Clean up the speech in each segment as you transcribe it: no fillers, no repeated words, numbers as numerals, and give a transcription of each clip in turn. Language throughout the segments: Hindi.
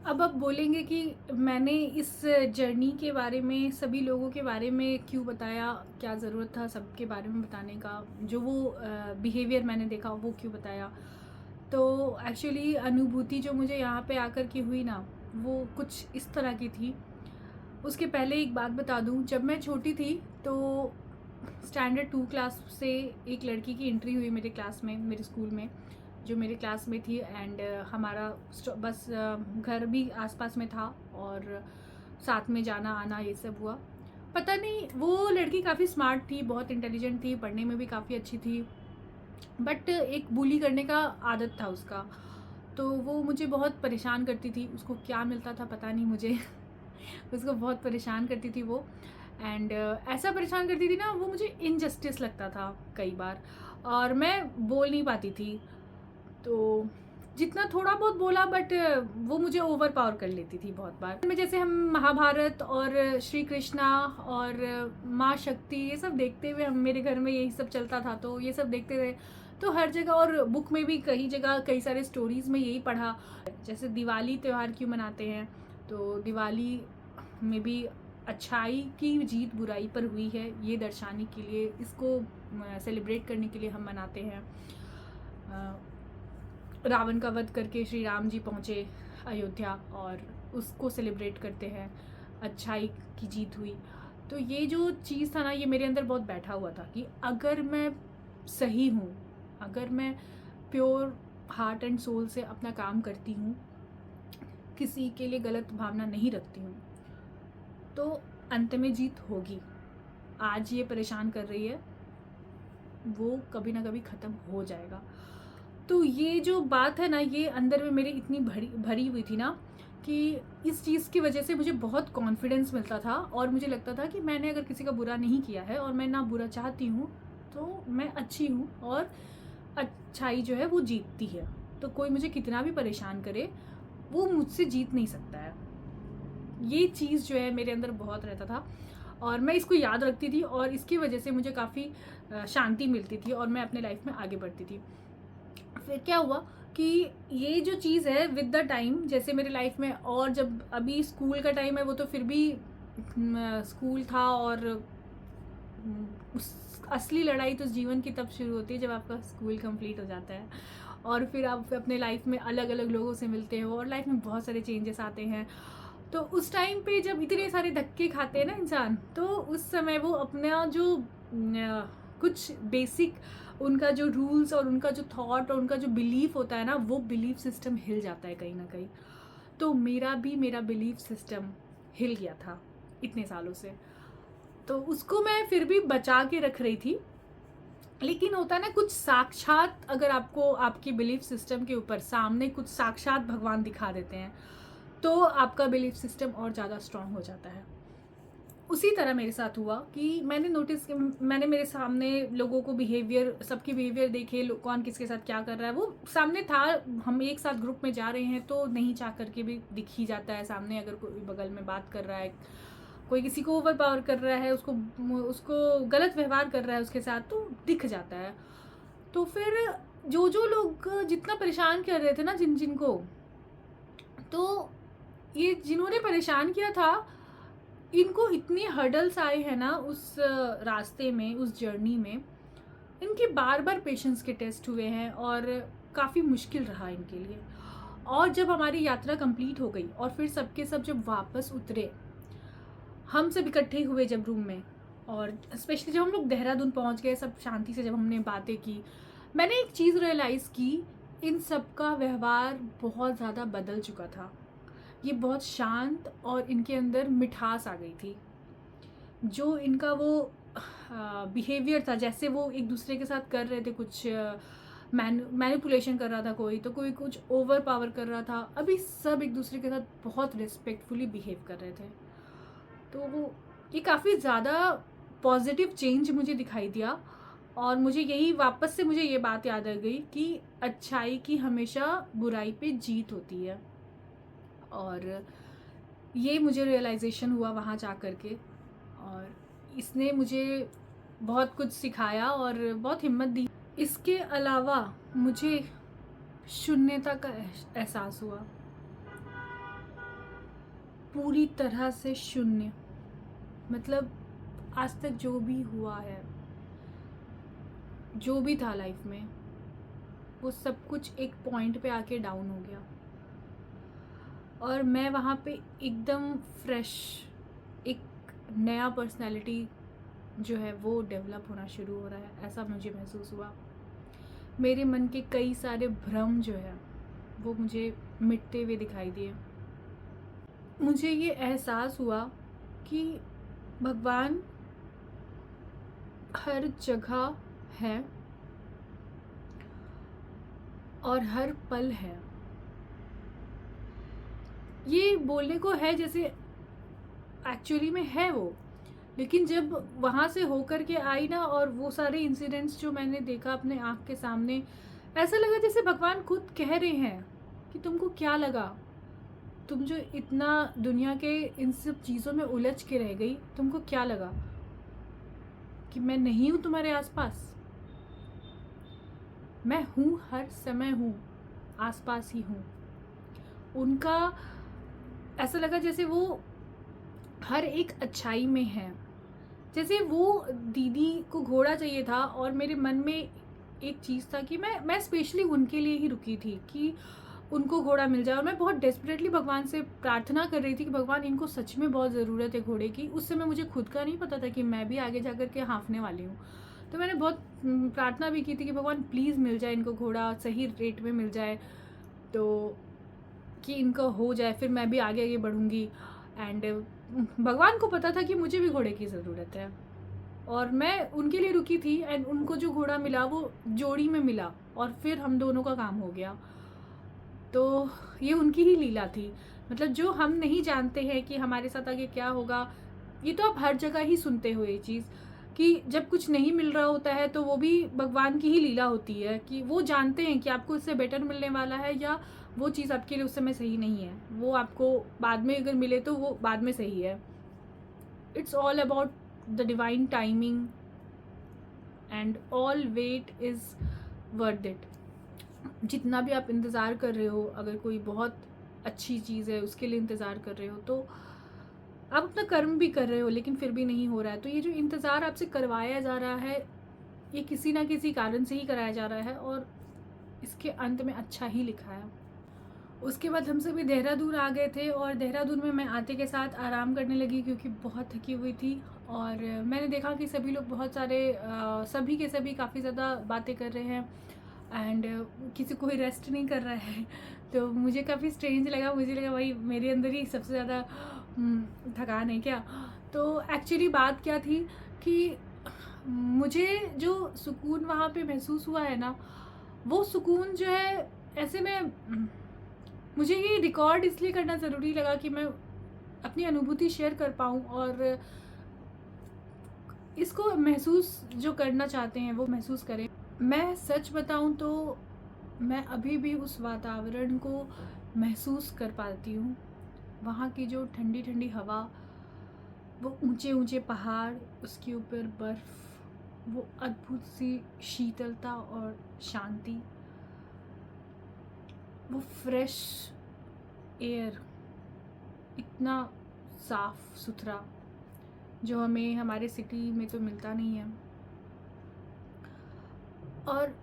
अब आप बोलेंगे कि मैंने इस जर्नी के बारे में सभी लोगों के बारे में क्यों बताया, क्या ज़रूरत था सबके बारे में बताने का, जो वो बिहेवियर मैंने देखा वो क्यों बताया। तो एक्चुअली अनुभूति जो मुझे यहाँ पे आकर के हुई ना, वो कुछ इस तरह की थी। उसके पहले एक बात बता दूँ, जब मैं छोटी थी तो स्टैंडर्ड 2 क्लास से एक लड़की की एंट्री हुई मेरे क्लास में, मेरे स्कूल में, जो मेरे क्लास में थी। एंड हमारा बस घर भी आसपास में था और साथ में जाना आना ये सब हुआ। पता नहीं, वो लड़की काफ़ी स्मार्ट थी, बहुत इंटेलिजेंट थी, पढ़ने में भी काफ़ी अच्छी थी, बट एक बुली करने का आदत था उसका। तो वो मुझे बहुत परेशान करती थी, उसको क्या मिलता था पता नहीं मुझे उसको बहुत परेशान करती थी वो। एंड ऐसा परेशान करती थी ना, वो मुझे इनजस्टिस लगता था कई बार, और मैं बोल नहीं पाती थी। तो जितना थोड़ा बहुत बोला, बट वो मुझे ओवर पावर कर लेती थी बहुत बार। में जैसे हम महाभारत और श्री कृष्णा और माँ शक्ति ये सब देखते हुए, हम मेरे घर में यही सब चलता था, तो ये सब देखते थे। तो हर जगह, और बुक में भी कई जगह कई सारे स्टोरीज में यही पढ़ा। जैसे दिवाली त्यौहार क्यों मनाते हैं, तो दिवाली में भी अच्छाई की जीत बुराई पर हुई है, ये दर्शाने के लिए, इसको सेलिब्रेट करने के लिए हम मनाते हैं। रावण का वध करके श्री राम जी पहुँचे अयोध्या, और उसको सेलिब्रेट करते हैं, अच्छाई की जीत हुई। तो ये जो चीज़ था ना, ये मेरे अंदर बहुत बैठा हुआ था कि अगर मैं सही हूँ, अगर मैं प्योर हार्ट एंड सोल से अपना काम करती हूँ, किसी के लिए गलत भावना नहीं रखती हूँ, तो अंत में जीत होगी। आज ये परेशान कर रही है, वो कभी ना कभी ख़त्म हो जाएगा। तो ये जो बात है ना, ये अंदर में मेरे इतनी भरी भरी हुई थी ना, कि इस चीज़ की वजह से मुझे बहुत कॉन्फिडेंस मिलता था, और मुझे लगता था कि मैंने अगर किसी का बुरा नहीं किया है, और मैं ना बुरा चाहती हूँ, तो मैं अच्छी हूँ, और अच्छाई जो है वो जीतती है। तो कोई मुझे कितना भी परेशान करे, वो मुझसे जीत नहीं सकता है। ये चीज़ जो है मेरे अंदर बहुत रहता था, और मैं इसको याद रखती थी, और इसकी वजह से मुझे काफ़ी शांति मिलती थी, और मैं अपने लाइफ में आगे बढ़ती थी। फिर क्या हुआ कि ये जो चीज़ है विद द टाइम, जैसे मेरे लाइफ में, और जब अभी स्कूल का टाइम है, वो तो फिर भी स्कूल था, और उस असली लड़ाई तो जीवन की तब शुरू होती है जब आपका स्कूल कंप्लीट हो जाता है, और फिर आप अपने लाइफ में अलग अलग लोगों से मिलते हो, और लाइफ में बहुत सारे चेंजेस आते हैं। तो उस टाइम पे जब इतने सारे धक्के खाते हैं ना इंसान, तो उस समय वो अपना जो कुछ बेसिक उनका जो रूल्स और उनका जो थॉट और उनका जो बिलीफ होता है ना, वो बिलीफ सिस्टम हिल जाता है कहीं ना कहीं। तो मेरा बिलीफ सिस्टम हिल गया था इतने सालों से, तो उसको मैं फिर भी बचा के रख रही थी। लेकिन होता है ना, कुछ साक्षात अगर आपको आपकी बिलीफ सिस्टम के ऊपर सामने कुछ साक्षात भगवान दिखा देते हैं, तो आपका बिलीफ सिस्टम और ज़्यादा स्ट्रांग हो जाता है। उसी तरह मेरे साथ हुआ कि मैंने मेरे सामने लोगों को बिहेवियर, सबके बिहेवियर देखे, कौन किसके साथ क्या कर रहा है, वो सामने था। हम एक साथ ग्रुप में जा रहे हैं, तो नहीं चाह करके भी दिख ही जाता है सामने। अगर कोई बगल में बात कर रहा है, कोई किसी को ओवर पावर कर रहा है, उसको उसको गलत व्यवहार कर रहा है उसके साथ, तो दिख जाता है। तो फिर जो लोग जितना परेशान कर रहे थे ना, जिनको, तो ये जिन्होंने परेशान किया था, इनको इतनी हर्डल्स आए हैं ना उस रास्ते में, उस जर्नी में। इनके बार बार पेशेंस के टेस्ट हुए हैं, और काफ़ी मुश्किल रहा इनके लिए। और जब हमारी यात्रा कंप्लीट हो गई, और फिर सबके सब जब वापस उतरे, हम सब इकट्ठे हुए जब रूम में, और स्पेशली जब हम लोग देहरादून पहुंच गए, सब शांति से जब हमने बातें की, मैंने एक चीज़ रियलाइज़ की, इन सब का व्यवहार बहुत ज़्यादा बदल चुका था। ये बहुत शांत, और इनके अंदर मिठास आ गई थी। जो इनका वो बिहेवियर था, जैसे वो एक दूसरे के साथ कर रहे थे कुछ मैनिपुलेशन कर रहा था, कोई तो कोई कुछ ओवर पावर कर रहा था, अभी सब एक दूसरे के साथ बहुत रिस्पेक्टफुली बिहेव कर रहे थे। तो वो ये काफ़ी ज़्यादा पॉजिटिव चेंज मुझे दिखाई दिया, और मुझे यही वापस से मुझे ये बात याद आ गई कि अच्छाई की हमेशा बुराई पे जीत होती है। और ये मुझे रियलाइजेशन हुआ वहाँ जा कर के, और इसने मुझे बहुत कुछ सिखाया और बहुत हिम्मत दी। इसके अलावा मुझे शून्यता का एहसास हुआ। पूरी तरह से शून्य। मतलब आज तक जो भी हुआ है, जो भी था लाइफ में, वो सब कुछ एक पॉइंट पे आके डाउन हो गया और मैं वहाँ पे एकदम फ्रेश, एक नया पर्सनालिटी जो है वो डेवलप होना शुरू हो रहा है, ऐसा मुझे महसूस हुआ। मेरे मन के कई सारे भ्रम जो है वो मुझे मिटते हुए दिखाई दिए। मुझे ये एहसास हुआ कि भगवान हर जगह है और हर पल है। ये बोलने को है जैसे एक्चुअली में है वो, लेकिन जब वहाँ से होकर के आई ना और वो सारे इंसिडेंट्स जो मैंने देखा अपने आँख के सामने, ऐसा लगा जैसे भगवान खुद कह रहे हैं कि तुमको क्या लगा, तुम जो इतना दुनिया के इन सब चीज़ों में उलझ के रह गई, तुमको क्या लगा कि मैं नहीं हूँ तुम्हारे आसपास? मैं हूँ, हर समय हूँ, आसपास ही हूँ। उनका ऐसा लगा जैसे वो हर एक अच्छाई में है। जैसे वो दीदी को घोड़ा चाहिए था और मेरे मन में एक चीज़ था कि मैं स्पेशली उनके लिए ही रुकी थी कि उनको घोड़ा मिल जाए, और मैं बहुत डेस्परेटली भगवान से प्रार्थना कर रही थी कि भगवान इनको सच में बहुत ज़रूरत है घोड़े की। उस समय मुझे खुद का नहीं पता था कि मैं भी आगे जाकर के हाँफने वाली हूँ। तो मैंने बहुत प्रार्थना भी की थी कि भगवान प्लीज़ मिल जाए इनको घोड़ा, सही रेट में मिल जाए, तो कि इनका हो जाए, फिर मैं भी आगे आगे बढ़ूँगी। एंड भगवान को पता था कि मुझे भी घोड़े की ज़रूरत है और मैं उनके लिए रुकी थी। एंड उनको जो घोड़ा मिला वो जोड़ी में मिला और फिर हम दोनों का काम हो गया। तो ये उनकी ही लीला थी। मतलब जो हम नहीं जानते हैं कि हमारे साथ आगे क्या होगा, ये तो आप हर जगह ही सुनते हो ये चीज़ कि जब कुछ नहीं मिल रहा होता है तो वो भी भगवान की ही लीला होती है कि वो जानते हैं कि आपको इससे बेटर मिलने वाला है या वो चीज़ आपके लिए उस समय सही नहीं है, वो आपको बाद में अगर मिले तो वो बाद में सही है। It's all about the divine timing and all wait is worth it. जितना भी आप इंतज़ार कर रहे हो, अगर कोई बहुत अच्छी चीज़ है उसके लिए इंतज़ार कर रहे हो, तो आप अपना कर्म भी कर रहे हो लेकिन फिर भी नहीं हो रहा है, तो ये जो इंतज़ार आपसे करवाया जा रहा है ये किसी ना किसी कारण से ही कराया जा रहा है और इसके अंत में अच्छा ही लिखा है। उसके बाद हम सभी देहरादून आ गए थे और देहरादून में मैं आते के साथ आराम करने लगी क्योंकि बहुत थकी हुई थी। और मैंने देखा कि सभी लोग बहुत सारे सभी के सभी काफ़ी ज़्यादा बातें कर रहे हैं एंड किसी कोई रेस्ट नहीं कर रहा है। तो मुझे काफ़ी स्ट्रेंज लगा, मुझे लगा भाई मेरे अंदर ही सबसे ज़्यादा थकान है क्या। तो एक्चुअली बात क्या थी कि मुझे जो सुकून वहाँ पे महसूस हुआ है ना, वो सुकून जो है ऐसे में मुझे ये रिकॉर्ड इसलिए करना ज़रूरी लगा कि मैं अपनी अनुभूति शेयर कर पाऊँ और इसको महसूस जो करना चाहते हैं वो महसूस करें। मैं सच बताऊँ तो मैं अभी भी उस वातावरण को महसूस कर पाती हूँ। वहाँ की जो ठंडी ठंडी हवा, वो ऊंचे ऊंचे पहाड़, उसके ऊपर बर्फ़, वो अद्भुत सी शीतलता और शांति, वो फ्रेश एयर, इतना साफ़ सुथरा जो हमें हमारे सिटी में तो मिलता नहीं है। और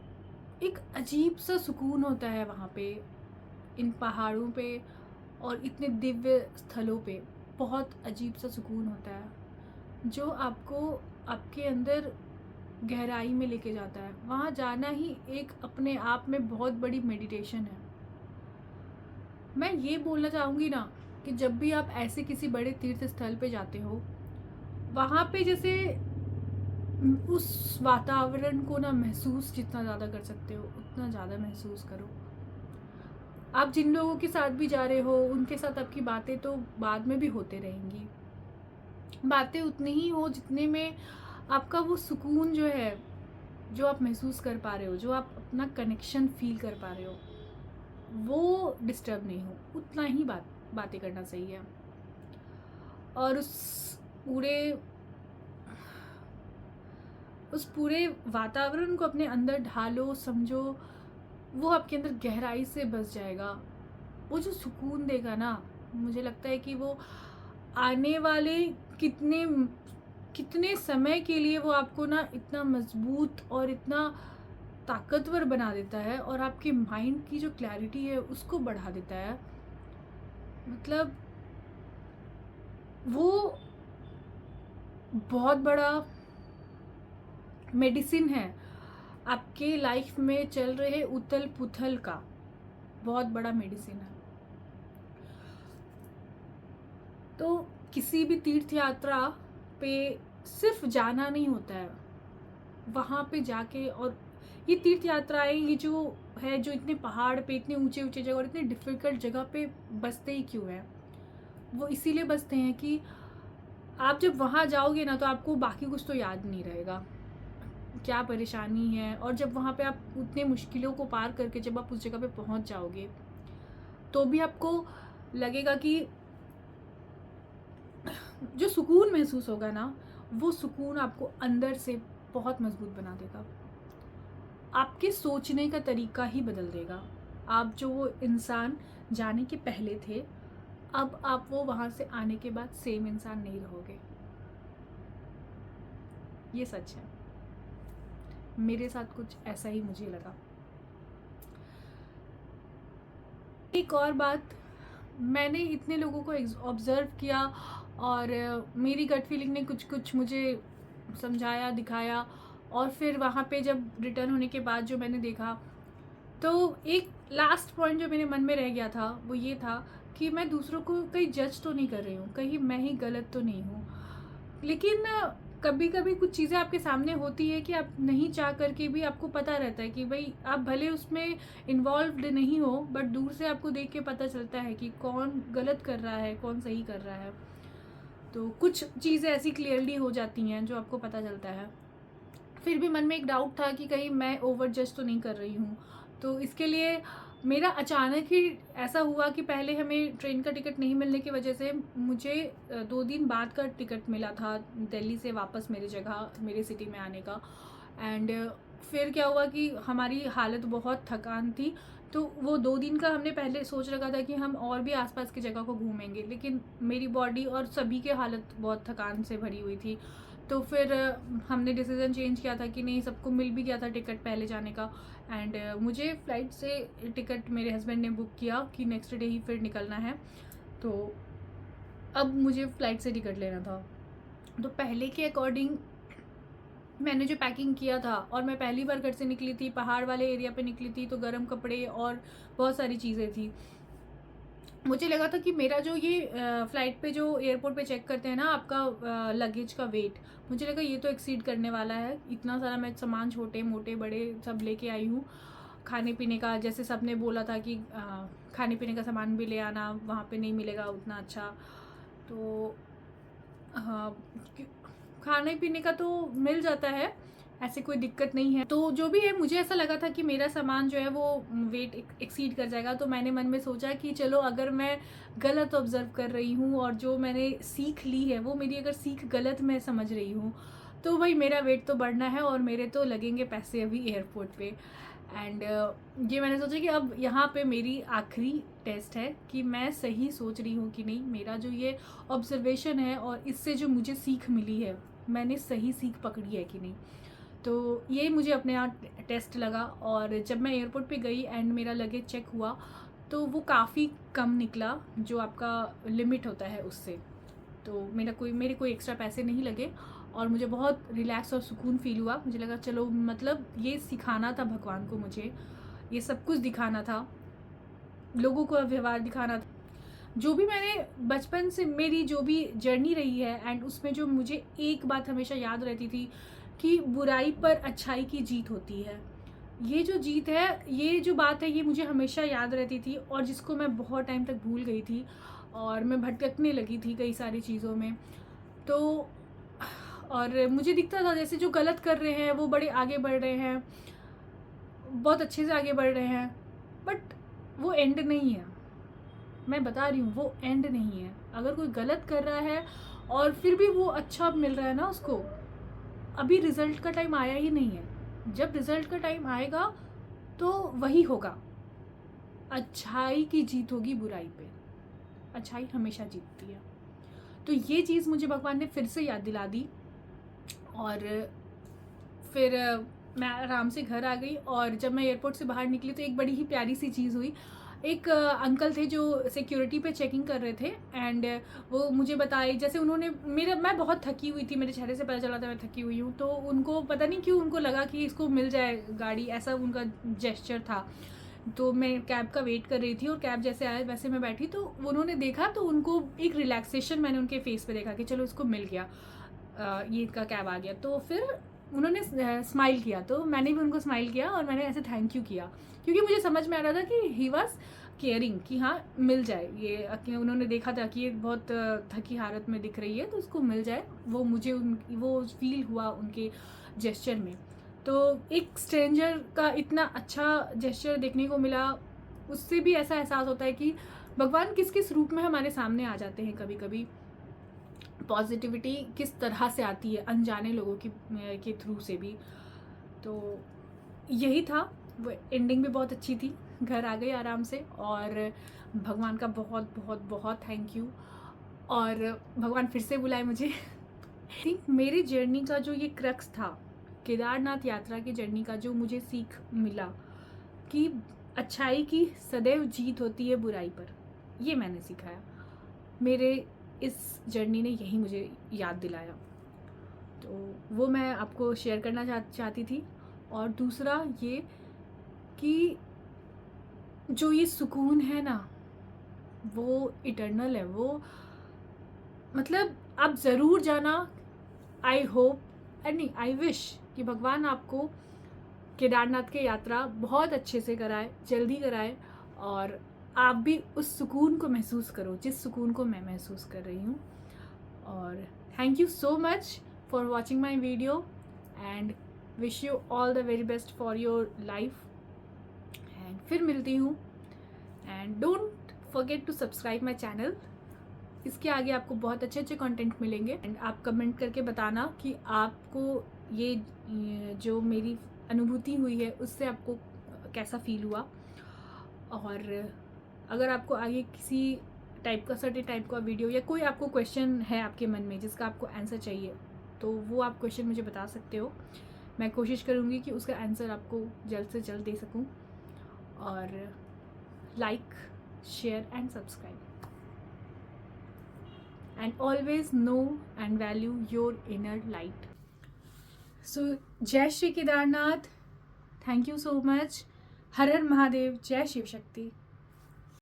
एक अजीब सा सुकून होता है वहाँ पे, इन पहाड़ों पे और इतने दिव्य स्थलों पे बहुत अजीब सा सुकून होता है जो आपको आपके अंदर गहराई में लेके जाता है। वहाँ जाना ही एक अपने आप में बहुत बड़ी मेडिटेशन है। मैं ये बोलना चाहूँगी ना कि जब भी आप ऐसे किसी बड़े तीर्थ स्थल पे जाते हो, वहाँ पे जैसे उस वातावरण को ना महसूस जितना ज़्यादा कर सकते हो उतना ज़्यादा महसूस करो। आप जिन लोगों के साथ भी जा रहे हो उनके साथ आपकी बातें तो बाद में भी होते रहेंगी, बातें उतनी ही हो जितने में आपका वो सुकून जो है, जो आप महसूस कर पा रहे हो, जो आप अपना कनेक्शन फील कर पा रहे हो, वो डिस्टर्ब नहीं हो, उतना ही बातें करना सही है। और उस पूरे वातावरण को अपने अंदर ढालो, समझो, वो आपके अंदर गहराई से बस जाएगा। वो जो सुकून देगा ना, मुझे लगता है कि वो आने वाले कितने कितने समय के लिए वो आपको ना इतना मजबूत और इतना ताकतवर बना देता है, और आपके माइंड की जो क्लैरिटी है उसको बढ़ा देता है। मतलब वो बहुत बड़ा मेडिसिन है आपके लाइफ में चल रहे उथल पुथल का, बहुत बड़ा मेडिसिन है। तो किसी भी तीर्थ यात्रा पे सिर्फ जाना नहीं होता है, वहाँ पे जाके, और ये तीर्थ यात्राएं ये जो है, जो इतने पहाड़ पे इतने ऊंचे ऊंचे जगह और इतने डिफ़िकल्ट जगह पे बसते ही क्यों है? वो इसीलिए बसते हैं कि आप जब वहाँ जाओगे ना तो आपको बाकी कुछ तो याद नहीं रहेगा, क्या परेशानी है। और जब वहाँ पे आप उतने मुश्किलों को पार करके जब आप उस जगह पे पहुँच जाओगे तो भी आपको लगेगा कि जो सुकून महसूस होगा ना, वो सुकून आपको अंदर से बहुत मजबूत बना देगा, आपके सोचने का तरीका ही बदल देगा। आप जो वो इंसान जाने के पहले थे, अब आप वो वहाँ से आने के बाद सेम इंसान नहीं रहोगे। ये सच है, मेरे साथ कुछ ऐसा ही मुझे लगा। एक और बात, मैंने इतने लोगों को ऑब्ज़र्व किया और मेरी गट फीलिंग ने कुछ कुछ मुझे समझाया, दिखाया, और फिर वहाँ पे जब रिटर्न होने के बाद जो मैंने देखा, तो एक लास्ट पॉइंट जो मेरे मन में रह गया था वो ये था कि मैं दूसरों को कहीं जज तो नहीं कर रही हूँ, कहीं मैं ही गलत तो नहीं हूँ। लेकिन कभी कभी कुछ चीज़ें आपके सामने होती है कि आप नहीं चाह करके भी आपको पता रहता है कि भाई आप भले उसमें इन्वॉल्व्ड नहीं हो, बट दूर से आपको देख के पता चलता है कि कौन गलत कर रहा है, कौन सही कर रहा है। तो कुछ चीज़ें ऐसी क्लियरली हो जाती हैं जो आपको पता चलता है। फिर भी मन में एक डाउट था कि कहीं मैं ओवर जज तो नहीं कर रही हूँ। तो इसके लिए मेरा अचानक ही ऐसा हुआ कि पहले हमें ट्रेन का टिकट नहीं मिलने की वजह से मुझे 2 दिन बाद का टिकट मिला था दिल्ली से वापस मेरी जगह, मेरे सिटी में आने का। एंड फिर क्या हुआ कि हमारी हालत बहुत थकान थी, तो वो 2 दिन का हमने पहले सोच रखा था कि हम और भी आसपास की जगह को घूमेंगे, लेकिन मेरी बॉडी और सभी के हालत बहुत थकान से भरी हुई थी। तो फिर हमने डिसीज़न चेंज किया था कि नहीं, सबको मिल भी गया था टिकट पहले जाने का। एंड मुझे फ़्लाइट से टिकट मेरे हस्बैंड ने बुक किया कि नेक्स्ट डे ही फिर निकलना है। तो अब मुझे फ़्लाइट से टिकट लेना था। तो पहले के अकॉर्डिंग मैंने जो पैकिंग किया था, और मैं पहली बार घर से निकली थी, पहाड़ वाले एरिया पे निकली थी, तो गर्म कपड़े और बहुत सारी चीज़ें थी। मुझे लगा था कि मेरा जो ये फ़्लाइट पे जो एयरपोर्ट पे चेक करते हैं ना आपका लगेज का वेट, मुझे लगा ये तो एक्सीड करने वाला है। इतना सारा मैं सामान, छोटे मोटे बड़े सब लेके आई हूँ। खाने पीने का, जैसे सबने बोला था कि खाने पीने का सामान भी ले आना, वहाँ पे नहीं मिलेगा उतना अच्छा। तो हाँ, खाने पीने का तो मिल जाता है, ऐसे कोई दिक्कत नहीं है। तो जो भी है, मुझे ऐसा लगा था कि मेरा सामान जो है वो वेट एक्सीड कर जाएगा। तो मैंने मन में सोचा कि चलो, अगर मैं गलत ऑब्ज़र्व कर रही हूँ और जो मैंने सीख ली है वो मेरी अगर सीख गलत मैं समझ रही हूँ, तो भाई मेरा वेट तो बढ़ना है और मेरे तो लगेंगे पैसे अभी एयरपोर्ट पे। एंड ये मैंने सोचा कि अब यहाँ पे मेरी आखिरी टेस्ट है कि मैं सही सोच रही हूँ कि नहीं। मेरा जो ये ऑब्जर्वेशन है और इससे जो मुझे सीख मिली है, मैंने सही सीख पकड़ी है कि नहीं। तो ये मुझे अपने यहाँ टेस्ट लगा। और जब मैं एयरपोर्ट पे गई एंड मेरा लगेज चेक हुआ, तो वो काफ़ी कम निकला जो आपका लिमिट होता है उससे। तो मेरे कोई एक्स्ट्रा पैसे नहीं लगे और मुझे बहुत रिलैक्स और सुकून फील हुआ। मुझे लगा चलो, मतलब ये सिखाना था भगवान को, मुझे ये सब कुछ दिखाना था, लोगों को व्यवहार दिखाना था। जो भी मैंने बचपन से मेरी जो भी जर्नी रही है, एंड उसमें जो मुझे एक बात हमेशा याद रहती थी कि बुराई पर अच्छाई की जीत होती है। ये जो जीत है, ये जो बात है, ये मुझे हमेशा याद रहती थी, और जिसको मैं बहुत टाइम तक भूल गई थी और मैं भटकने लगी थी कई सारी चीज़ों में। तो और मुझे दिखता था जैसे जो गलत कर रहे हैं वो बड़े आगे बढ़ रहे हैं, बहुत अच्छे से आगे बढ़ रहे हैं, बट वो एंड नहीं है। मैं बता रही हूँ, वो एंड नहीं है। अगर कोई गलत कर रहा है और फिर भी वो अच्छा मिल रहा है ना उसको, अभी रिजल्ट का टाइम आया ही नहीं है। जब रिजल्ट का टाइम आएगा तो वही होगा, अच्छाई की जीत होगी बुराई पे। अच्छाई हमेशा जीतती है। तो ये चीज़ मुझे भगवान ने फिर से याद दिला दी और फिर मैं आराम से घर आ गई। और जब मैं एयरपोर्ट से बाहर निकली तो एक बड़ी ही प्यारी सी चीज़ हुई। एक अंकल थे जो सिक्योरिटी पे चेकिंग कर रहे थे एंड वो मुझे बताए, जैसे उन्होंने मैं बहुत थकी हुई थी, मेरे चेहरे से पता चला था मैं थकी हुई हूँ, तो उनको पता नहीं क्यों उनको लगा कि इसको मिल जाए गाड़ी, ऐसा उनका जेस्चर था। तो मैं कैब का वेट कर रही थी और कैब जैसे आया वैसे मैं बैठी, तो उन्होंने देखा तो उनको एक रिलैक्सेशन मैंने उनके फेस पे देखा कि चलो इसको मिल गया, ये इनका कैब आ गया। तो फिर उन्होंने स्माइल किया, तो मैंने भी उनको स्माइल किया और मैंने ऐसे थैंक यू किया, क्योंकि मुझे समझ में आ रहा था कि ही वॉज केयरिंग कि हाँ मिल जाए ये। उन्होंने देखा था कि ये बहुत थकी हालत में दिख रही है तो उसको मिल जाए, वो मुझे वो फील हुआ उनके जेस्चर में। तो एक स्ट्रेंजर का इतना अच्छा जेस्चर देखने को मिला, उससे भी ऐसा एहसास होता है कि भगवान किस किस रूप में हमारे सामने आ जाते हैं। कभी कभी पॉजिटिविटी किस तरह से आती है अनजाने लोगों के थ्रू से भी। तो यही था, वो एंडिंग भी बहुत अच्छी थी, घर आ गई आराम से और भगवान का बहुत बहुत बहुत थैंक यू। और भगवान फिर से बुलाए मुझे। आई थिंक मेरी जर्नी का जो ये क्रक्स था, केदारनाथ यात्रा की जर्नी का जो मुझे सीख मिला कि अच्छाई की सदैव जीत होती है बुराई पर, ये मैंने सिखाया। मेरे इस जर्नी ने यही मुझे याद दिलाया, तो वो मैं आपको शेयर करना चाहती थी। और दूसरा ये कि जो ये सुकून है ना, वो इटर्नल है, वो मतलब आप ज़रूर जाना। आई होप नहीं, आई विश कि भगवान आपको केदारनाथ की यात्रा बहुत अच्छे से कराए, जल्दी कराए, और आप भी उस सुकून को महसूस करो जिस सुकून को मैं महसूस कर रही हूँ। और thank you so much for watching my video and wish you all the very best for your life. And फिर मिलती हूँ, and don't forget to subscribe my channel. इसके आगे आपको बहुत अच्छे अच्छे कंटेंट मिलेंगे एंड आप कमेंट करके बताना कि आपको ये जो मेरी अनुभूति हुई है उससे आपको कैसा फील हुआ। और अगर आपको आगे किसी टाइप का सर्टेन टाइप का वीडियो या कोई आपको क्वेश्चन है आपके मन में जिसका आपको आंसर चाहिए, तो वो आप क्वेश्चन मुझे बता सकते हो। मैं कोशिश करूँगी कि उसका आंसर आपको जल्द से जल्द दे सकूँ। और like, share and subscribe and always know and value your inner light. So जय Shri Kedarnath, thank you so much. हर हर महादेव, जय शिव शक्ति।